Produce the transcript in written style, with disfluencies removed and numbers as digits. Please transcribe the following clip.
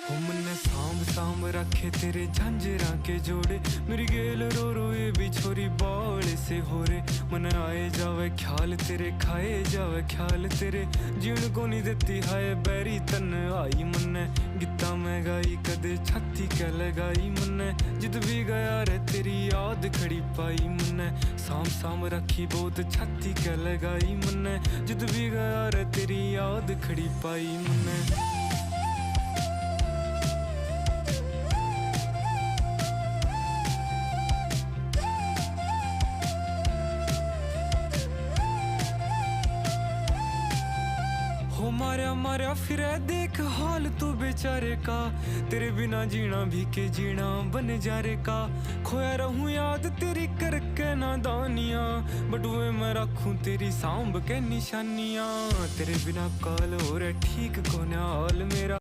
हो मन्ने सांभ सांभ रखे तेरे झांझरा के जोड़े, मेरी गेल रो रो ये भी छोरी बावले से हो रे। मन आए जावे ख्याल तेरे, खाए जावे ख्याल तेरे, जीण को नहीं देती हाय बैरी तन आई। मन्ने गीता में गाई कदे छाती क्या लगाई, मन्ने जित भी गया रे तेरी याद खड़ी पाई। मन्ने सांभ सांभ रखी बहुत छाती क्या लगाई, मन्ने जित भी गया रे तेरी याद खड़ी पाई। मन्ने हो मारा मारा फिर देख हाल तू बेचारे का, तेरे बिना जीना भी के जीना बन जा रे का। खोया रहूं याद तेरी करके नादानियां, बटुए मैं रखूं तेरी सांभ के निशानियां। तेरे बिना काल हो रे ठीक को हाल मेरा।